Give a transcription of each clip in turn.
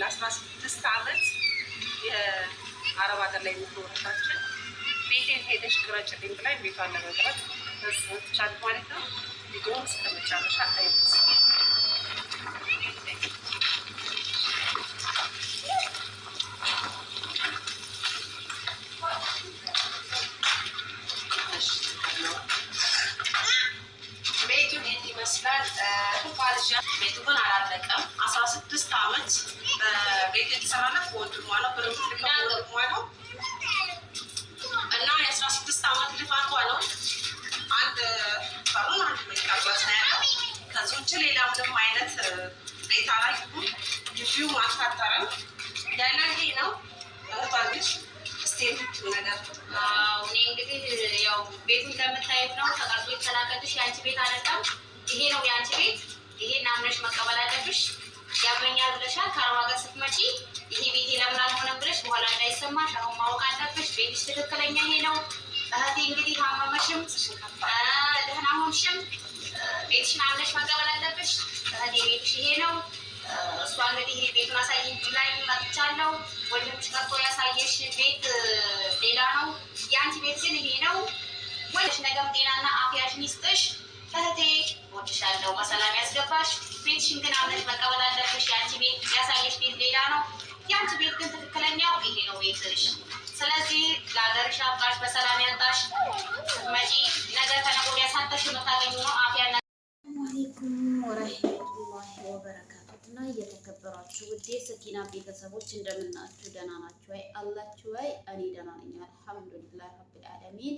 ለ16 ዓመት የአረብ ሀገር ላይ የምትኖርታችን ቤቴን ሄደሽ ቅረጭልኝ ብላኝ ቤቷን ለመቅረጽ ቻል ማለት ነው። ቪዲዮውን እስከ መጨረሻ አይነት ይመስላል። ቤቱ ግን አላለቀም። 16 ዓመት ቤት የተሰራለት ወንድሟ ነው፣ ወንድሟ ነው እና የ16 ዓመት ልፋቷ ነው። አንድ ባሩን አንድ መኝታ ክላስ ነው ያለው። ከዚህ ውጭ ሌላ ምንም አይነት ቤት አላየሁም። ግቢው አልታጠረም። ያለ ይሄ ነው። እህቷልሽ እስቲ ነገር እኔ እንግዲህ ያው ቤቱ እንደምታየት ነው። ተቀርጾ የተላከልሽ የአንቺ ቤት አይደለም። ይሄ ነው የአንቺ ቤት። ይሄን አምነሽ መቀበል አለብሽ። ያመኛል ብለሻል። ከአረብ ሀገር ስትመጪ ይሄ ቤቴ ለምን አልሆነም ብለሽ በኋላ እንዳይሰማሽ አሁን ማወቅ አለብሽ። ቤትሽ ትክክለኛ ይሄ ነው። እህቴ እንግዲህ አመመሽም ደህና ሆንሽም ቤትሽን አምነሽ መቀበል አለብሽ። እህቴ ቤትሽ ይሄ ነው። እሷ እንግዲህ ቤቱን አሳይኝ ላይ መጥቻለሁ። ወንድምሽ ቀርቶ ያሳየሽ ቤት ሌላ ነው። የአንቺ ቤት ግን ይሄ ነው። ወንድሽ ነገም ጤናና አፍያሽን ይስጥሽ። እህቴ ወድሻለሁ። በሰላም ያስገባሽ። ቤትሽን ግን አምነሽ መቀበል አለብሽ። የአንቺ ቤት ያሳየሽ ቤት ሌላ ነው። የአንቺ ቤት ግን ትክክለኛው ይሄ ነው ቤትሽ። ስለዚህ ለሀገርሽ አብቃሽ፣ በሰላም ያንጣሽ። መጪ ነገር ከነገ ወዲያ ሳተሽ የምታገኙ ነው። አፍያ አለይኩም ወረህመቱላሂ ወበረካቱ። እና እየተከበራችሁ ውዴ ሰኪና ቤተሰቦች እንደምናችሁ ደህና ናችሁ ወይ? አላችሁ ወይ? እኔ ደህና ነኝ አልሐምዱሊላህ ረብል ዓለሚን።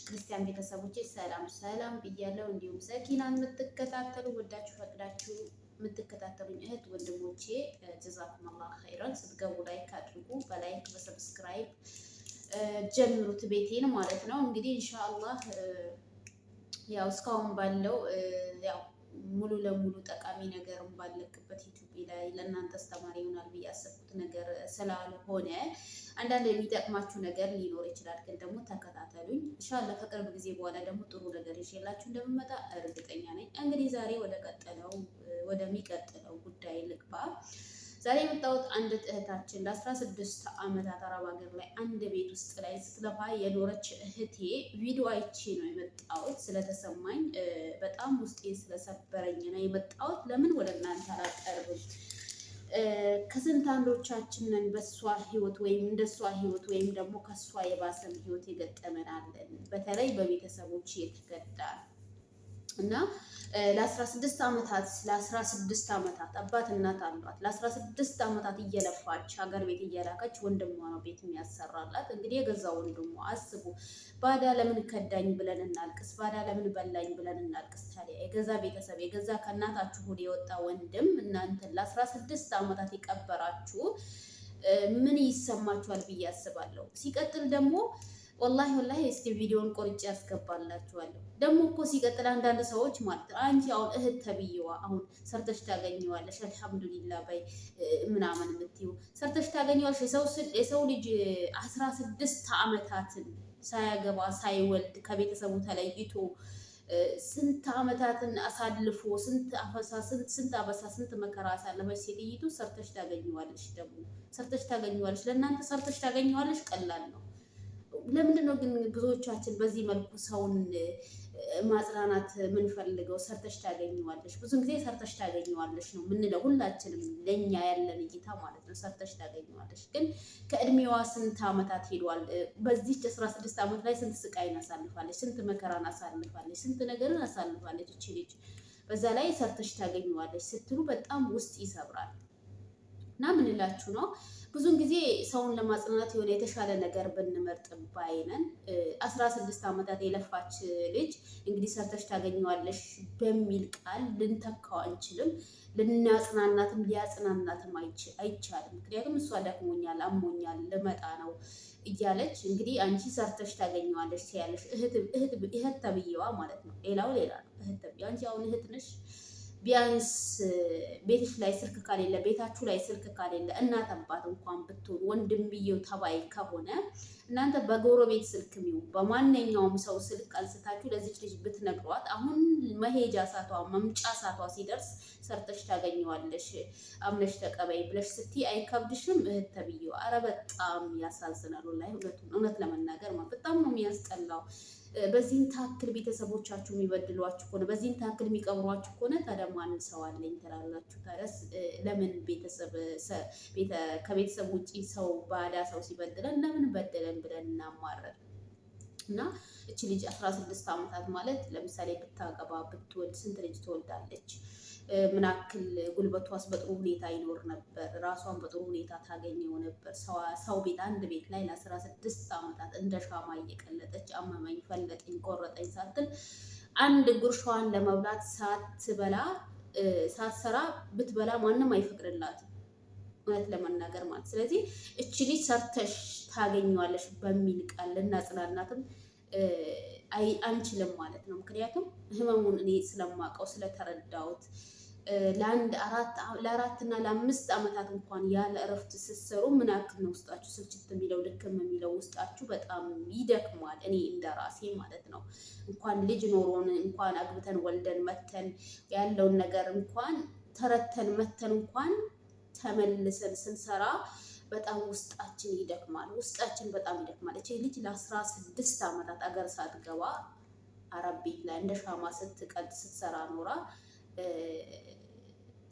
ክርስቲያን ቤተሰቦቼ ሰላም ሰላም ብያለሁ። እንዲሁም ሰኪናን የምትከታተሉ ወዳችሁ ፈቅዳችሁ የምትከታተሉኝ እህት ወንድሞቼ ጀዛኩሙላህ ኸይረን። ስትገቡ ላይክ አድርጉ፣ በላይክ በሰብስክራይብ ጀምሩት ቤቴን ማለት ነው። እንግዲህ ኢንሻአላህ ያው እስካሁን ባለው ያው ሙሉ ለሙሉ ጠቃሚ ነገርም ባለቅበት ዩቲዩብ ላይ ለእናንተ አስተማሪ ይሆናል ብዬ ያሰብኩት ነገር ስላልሆነ አንዳንድ የሚጠቅማችሁ ነገር ሊኖር ይችላል። ግን ደግሞ ተከታተሉኝ ኢንሻአላህ። ከቅርብ ጊዜ በኋላ ደግሞ ጥሩ ነገር ይዤላችሁ እንደምመጣ እርግጠኛ ነኝ። እንግዲህ ዛሬ ወደሚቀጥለው ጉዳይ ልግባ። ዛሬ የመጣሁት አንድ እህታችን ለ16 ዓመታት አረብ ሀገር ላይ አንድ ቤት ውስጥ ላይ ስትለፋ የኖረች እህቴ ቪዲዮ አይቼ ነው የመጣሁት። ስለተሰማኝ በጣም ውስጤ ስለሰበረኝ ነው የመጣሁት። ለምን ወደ እናንተ አላቀርብም? ከስንት አንዶቻችን ነን በሷ ህይወት ወይም እንደሷ ህይወት ወይም ደግሞ ከሷ የባሰም ህይወት የገጠመናለን። በተለይ በቤተሰቦች የተገዳ እና ለ16 ዓመታት አባት እናት አሏት። ለ16 ዓመታት እየለፋች ሀገር ቤት እየላከች ወንድሟ ነው ቤት የሚያሰራላት። እንግዲህ የገዛ ወንድሟ አስቡ። ባዳ ለምን ከዳኝ ብለን እናልቅስ፣ ባዳ ለምን በላኝ ብለን እናልቅስ። ታዲያ የገዛ ቤተሰብ የገዛ ከእናታችሁ ሆድ የወጣ ወንድም እናንተን ለ16 ዓመታት የቀበራችሁ ምን ይሰማችኋል ብዬ አስባለሁ። ሲቀጥል ደግሞ ወላሂ እስቲ ቪዲዮን ቆርጬ ያስገባላችኋለሁ። ደግሞ እኮ ሲቀጥል አንዳንድ ሰዎች ማለት አንቺ አሁን እህት ተብዬዋ አሁን ሰርተሽ ታገኘዋለሽ አልሐምዱሊላህ በይ ምናምን የምትይው ሰርተሽ ታገኘዋለሽ። የሰው ልጅ 16 ዓመታትን ሳያገባ ሳይወልድ ከቤተሰቡ ተለይቶ ስንት ዓመታትን አሳልፎ ስንት አበሳ ስንት መከራ አሳለፈች ሴትይቱ ሰርተሽ ታገኘዋለሽ። ደግሞ ሰርተሽ ታገኘዋለሽ። ለእናንተ ሰርተሽ ታገኘዋለሽ ቀላል ነው። ለምንድን ነው ግን ብዙዎቻችን በዚህ መልኩ ሰውን ማጽናናት የምንፈልገው? ሰርተሽ ታገኘዋለሽ። ብዙ ጊዜ ሰርተሽ ታገኘዋለሽ ነው የምንለው ሁላችንም፣ ለኛ ያለን እይታ ማለት ነው። ሰርተሽ ታገኘዋለሽ። ግን ከእድሜዋ ስንት ዓመታት ሄዷል። በዚህ 16 ዓመት ላይ ስንት ስቃይን አሳልፋለች፣ ስንት መከራን አሳልፋለች፣ ስንት ነገርን አሳልፋለች እቺ ልጅ። በዛ ላይ ሰርተሽ ታገኘዋለሽ ስትሉ በጣም ውስጥ ይሰብራል። እና ምን እላችሁ ነው ብዙን ጊዜ ሰውን ለማጽናናት የሆነ የተሻለ ነገር ብንመርጥ ባይነን። 16 ዓመታት የለፋች ልጅ እንግዲህ ሰርተሽ ታገኘዋለሽ በሚል ቃል ልንተካው አንችልም። ልናጽናናትም ሊያጽናናትም አይቻልም። ምክንያቱም እሷ ደክሞኛል፣ አሞኛል፣ ልመጣ ነው እያለች እንግዲህ አንቺ ሰርተሽ ታገኘዋለሽ ሲያለሽ እህት ተብዬዋ ማለት ነው። ሌላው ሌላ ነው። እህት ተብዬዋ አንቺ አሁን እህት ነሽ ቢያንስ ቤትሽ ላይ ስልክ ካሌለ ቤታችሁ ላይ ስልክ ካሌለ እናት አባት እንኳን ብትሆን ወንድምየው ተባይ ከሆነ እናንተ በጎረቤት ስልክ ሚው በማንኛውም ሰው ስልክ አንስታችሁ ለዚች ልጅ ብትነግሯት አሁን መሄጃ ሳቷ መምጫ ሳቷ ሲደርስ ሰርተሽ ታገኘዋለሽ አምነሽ ተቀበይ ብለሽ ስትይ አይከብድሽም? እህት ተብዬው አረ በጣም ያሳዝናል። ወላሂ እውነት ለመናገር በጣም ነው የሚያስጠላው። በዚህን ታክል ቤተሰቦቻችሁ የሚበድሏችሁ ከሆነ በዚህን ታክል የሚቀብሯችሁ ከሆነ ታዲያ ማን ሰው አለኝ ትላላችሁ? ታዲያስ ለምን ከቤተሰብ ውጪ ሰው ባዳ ሰው ሲበድለን ለምን በደለን ብለን እናማረር? እና እቺ ልጅ 16 ዓመታት ማለት ለምሳሌ ብታገባ ብትወልድ ስንት ልጅ ትወልዳለች? ምን ያክል ጉልበቷስ በጥሩ ሁኔታ ይኖር ነበር? ራሷን በጥሩ ሁኔታ ታገኘው ነበር? ሰው ቤት አንድ ቤት ላይ ለ16 ዓመታት እንደ ሻማ እየቀለጠች አመመኝ፣ ፈለጠኝ፣ ቆረጠኝ ሳትል አንድ ጉርሻዋን ለመብላት ሳትሰራ ብትበላ ማንም አይፈቅድላትም፣ እውነት ለመናገር ማለት። ስለዚህ እቺ ልጅ ሰርተሽ ታገኘዋለሽ በሚል ቃል ልናጽናናትም አንችልም ማለት ነው። ምክንያቱም ህመሙን እኔ ስለማውቀው ስለተረዳሁት ለአራት እና ለ5 ዓመታት እንኳን ያለ እረፍት ስትሰሩ ምን ያክል ነው ውስጣችሁ ስልችት የሚለው ድክም የሚለው ውስጣችሁ በጣም ይደክማል። እኔ እንደራሴ ማለት ነው። እንኳን ልጅ ኖሮን እንኳን አግብተን ወልደን መተን ያለውን ነገር እንኳን ተረተን መተን እንኳን ተመልሰን ስንሰራ በጣም ውስጣችን ይደክማል። ውስጣችን በጣም ይደክማል። እቺ ልጅ ለ16 ዓመታት አገር ሳትገባ አረብ ቤት ላይ እንደ ሻማ ስትቀልጥ ስትሰራ ኖራ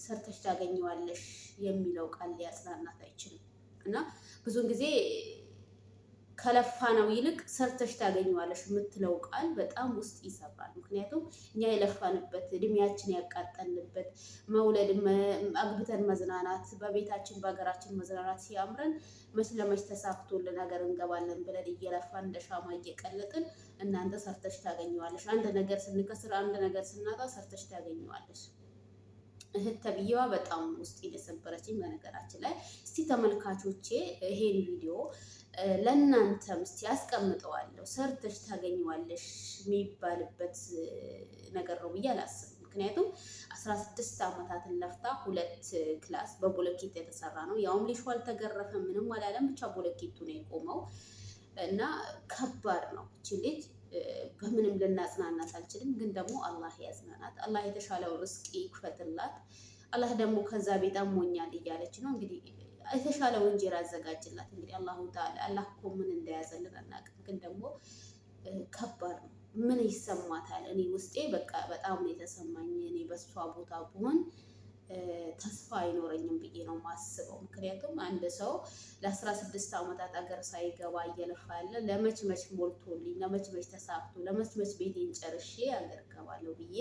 ሰርተሽ ታገኘዋለሽ የሚለው ቃል ሊያጽናናት አይችልም። እና ብዙውን ጊዜ ከለፋ ነው ይልቅ ሰርተሽ ታገኘዋለሽ የምትለው ቃል በጣም ውስጥ ይሰብራል። ምክንያቱም እኛ የለፋንበት እድሜያችን ያቃጠልንበት መውለድ፣ አግብተን መዝናናት፣ በቤታችን በሀገራችን መዝናናት ሲያምረን መች ለመች ተሳክቶልን ሀገር እንገባለን ብለን እየለፋን እንደ ሻማ እየቀለጥን እናንተ ሰርተሽ ታገኘዋለሽ። አንድ ነገር ስንከስር፣ አንድ ነገር ስናጣ ሰርተሽ ታገኘዋለሽ። እህት ተብዬዋ በጣም ውስጥ የሰበረችኝ። በነገራችን ላይ እስቲ ተመልካቾቼ ይሄን ቪዲዮ ለእናንተም እስቲ ያስቀምጠዋለሁ። ሰርተሽ ታገኘዋለሽ የሚባልበት ነገር ነው ብዬ አላስብም። ምክንያቱም 16 ዓመታትን ለፍታ 2 ክላስ በቦለኬት የተሰራ ነው። ያውም ሊሾ አልተገረፈም፣ ምንም አላለም። ብቻ ቦለኬቱ ነው የቆመው እና ከባድ ነው። እቺ ልጅ በምንም ልናጽናናት አልችልም። ግን ደግሞ አላህ ያጽናናት። አላህ የተሻለው ርስቅ ይክፈትላት። አላህ ደግሞ ከዛ ቤት አሞኛል እያለች ነው እንግዲህ የተሻለው እንጀራ አዘጋጅላት። እንግዲህ አላሁ ተዓላ አላህ እኮ ምን እንደያዘልን አናውቅም። ግን ደግሞ ከባድ ነው። ምን ይሰማታል? እኔ ውስጤ በቃ በጣም ነው የተሰማኝ። እኔ በሷ ቦታ ብሆን ተስፋ አይኖረኝም ብዬ ነው ማስበው። ምክንያቱም አንድ ሰው ለ16 ዓመታት አገር ሳይገባ እየለፋ ያለ ለመችመች ሞልቶልኝ ለመችመች ተሳክቶ ለመችመች ቤቴን ጨርሼ አገር እገባለሁ ብዬ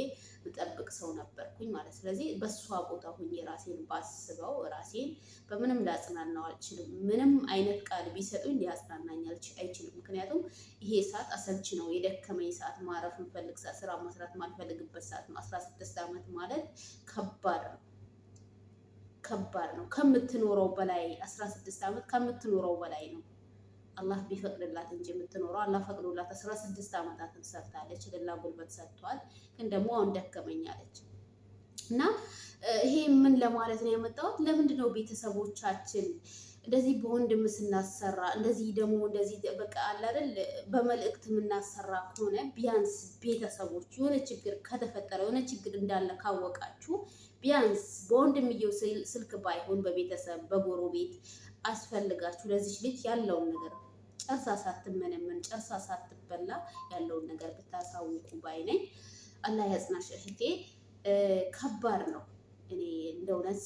ምጠብቅ ሰው ነበርኩኝ ማለት። ስለዚህ በሷ ቦታ ሁኜ ራሴን ባስበው ራሴን በምንም ላጽናናው አልችልም። ምንም አይነት ቃል ቢሰጡኝ ሊያጽናናኝ አይችልም። ምክንያቱም ይሄ ሰዓት አሰልቺ ነው፣ የደከመኝ ሰዓት፣ ማረፍ የምፈልግ ሰዓት፣ ስራ መስራት ማልፈልግበት ሰዓት ነው። 16 ዓመት ማለት ከባድ ነው። ከባድ ነው። ከምትኖረው በላይ 16 ዓመት ከምትኖረው በላይ ነው። አላህ ቢፈቅድላት እንጂ የምትኖረው አላህ ፈቅዶላት 16 ዓመታትን ሰርታለች። ለላ ጉልበት ሰጥቷል። ግን ደግሞ አሁን ደከመኝ አለች እና ይሄ ምን ለማለት ነው ያመጣሁት? ለምንድን ነው ቤተሰቦቻችን እንደዚህ በወንድም ስናሰራ እንደዚህ ደግሞ እንደዚህ በቃ አለ አይደል በመልእክት የምናሰራ ከሆነ ቢያንስ ቤተሰቦች የሆነ ችግር ከተፈጠረ የሆነ ችግር እንዳለ ካወቃችሁ ቢያንስ በወንድምየው ስልክ ባይሆን በቤተሰብ በጎረቤት አስፈልጋችሁ ለዚች ልጅ ያለውን ነገር ጨርሳ ሳትመነመን ጨርሳ ሳትበላ ያለውን ነገር ብታሳውቁ ባይ ነኝ። አላህ ያጽናሽ እህቴ። ከባድ ነው። እኔ እንደ እውነት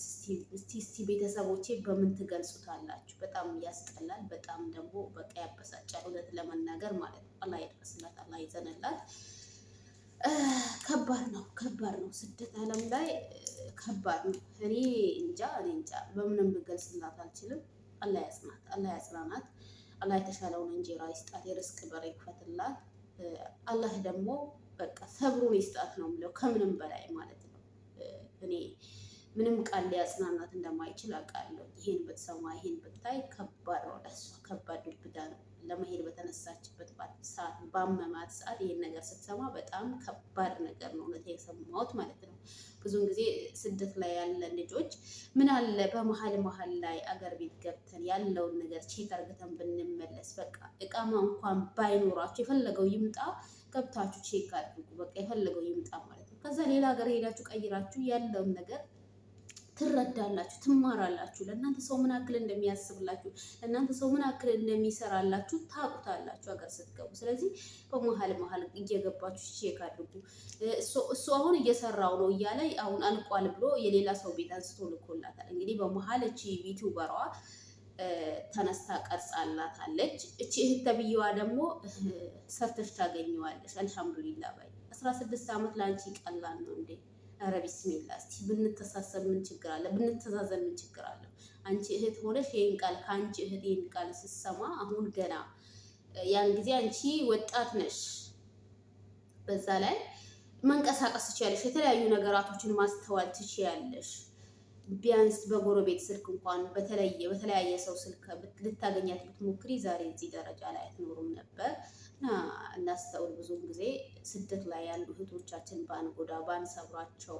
እስቲ ቤተሰቦቼ በምን ትገልጹታላችሁ? በጣም ያስጠላል። በጣም ደግሞ በቃ ያበሳጫል። እውነት ለመናገር ማለት ነው። አላህ ይድረስላት፣ አላህ ይዘንላት። ከባድ ነው። ስደት ዓለም ላይ ከባድ ነው። እኔ እንጃ በምንም ብገልጽላት አልችልም። አላህ ያጽናት፣ አላህ ያጽናናት። አላህ የተሻለውን እንጀራ ይስጣት፣ የርስቅ በር ይክፈትላት። አላህ ደግሞ በቃ ሰብሩን ይስጣት ነው የምለው ከምንም በላይ ማለት ነው። እኔ ምንም ቃል ሊያጽናናት እንደማይችል አውቃለሁ። ይሄን ብትሰማ ይሄን ብታይ ከባድ ነው፣ ለሷ ከባድ ዱብዳ ነው። ለመሄድ በተነሳችበት ሰዓት ባመማት ሰዓት ይሄን ነገር ስትሰማ በጣም ከባድ ነገር ነው እውነት የሰማሁት ማለት ነው። ብዙውን ጊዜ ስደት ላይ ያለ ልጆች ምን አለ በመሀል ላይ አገር ቤት ገብተን ያለውን ነገር ቼክ አርግተን ብንመለስ፣ በቃ እቃማ እንኳን ባይኖራችሁ የፈለገው ይምጣ ገብታችሁ ቼክ አድርጉ። በቃ የፈለገው ይምጣ ማለት ነው። ከዛ ሌላ ሀገር ሄዳችሁ ቀይራችሁ ያለውን ነገር ትረዳላችሁ፣ ትማራላችሁ። ለእናንተ ሰው ምን ያክል እንደሚያስብላችሁ፣ ለእናንተ ሰው ምን ያክል እንደሚሰራላችሁ ታውቁታላችሁ ሀገር ስትገቡ። ስለዚህ በመሀል እየገባችሁ ቼክ አድርጉ። እሱ አሁን እየሰራው ነው እያለ አሁን አልቋል ብሎ የሌላ ሰው ቤት አንስቶ ልኮላታል። እንግዲህ በመሀል እቺ ዩቲዩበሯ ተነስታ ቀርጻላታለች። እቺ እህት ተብዬዋ ደግሞ ሰርተሽ ታገኘዋለሽ። አልሐምዱሊላህ ባይ 16 ዓመት ለአንቺ ቀላል ነው እንዴ? ኧረ ቢስሚላ እስቲ ብንተሳሰብ ምን ችግር አለ? ብንተዛዘን ምን ችግር አለ? አንቺ እህት ሆነሽ ይሄን ቃል ከአንቺ እህት ይሄን ቃል ስትሰማ አሁን ገና ያን ጊዜ አንቺ ወጣት ነሽ፣ በዛ ላይ መንቀሳቀስ ትችያለሽ፣ የተለያዩ ነገራቶችን ማስተዋል ትችያለሽ። ቢያንስ በጎረቤት ስልክ እንኳን በተለያየ ሰው ስልክ ልታገኛት ብትሞክሪ ዛሬ እዚህ ደረጃ ላይ አትኖሩም ነበር። እና እናስተውል። ብዙውን ጊዜ ስደት ላይ ያሉ እህቶቻችን ባንጎዳ፣ ባንሰብራቸው፣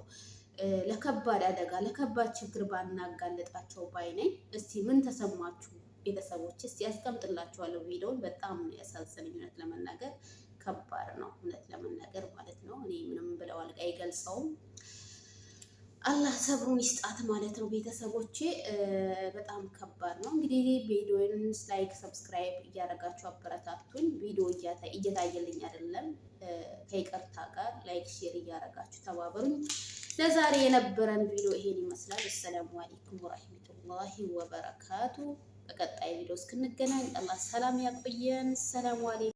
ለከባድ አደጋ ለከባድ ችግር ባናጋለጣቸው ባይ ነኝ። እስቲ ምን ተሰማችሁ ቤተሰቦች? እስቲ ያስቀምጥላችኋለሁ ቪዲዮውን። በጣም ያሳዝነኝ እውነት ለመናገር ከባድ ነው፣ እውነት ለመናገር ማለት ነው። እኔ ምንም ብለው አይገልጸውም። አላህ ሰብሩን ይስጣት ማለት ነው ቤተሰቦቼ። በጣም ከባድ ነው። እንግዲህ ቪዲዮውን ላይክ፣ ሰብስክራይብ እያደረጋችሁ አበረታቱኝ። ቪዲዮ እየታየልኝ አይደለም፣ ከይቅርታ ጋር ላይክ፣ ሼር እያደረጋችሁ ተባበሩኝ። ለዛሬ የነበረን ቪዲዮ ይሄን ይመስላል። አሰላሙ አለይኩም ወራህመቱላሂ ወበረካቱ። በቀጣይ ቪዲዮ እስክንገናኝ አላህ ሰላም ያቆየን። ሰላም አለይኩም።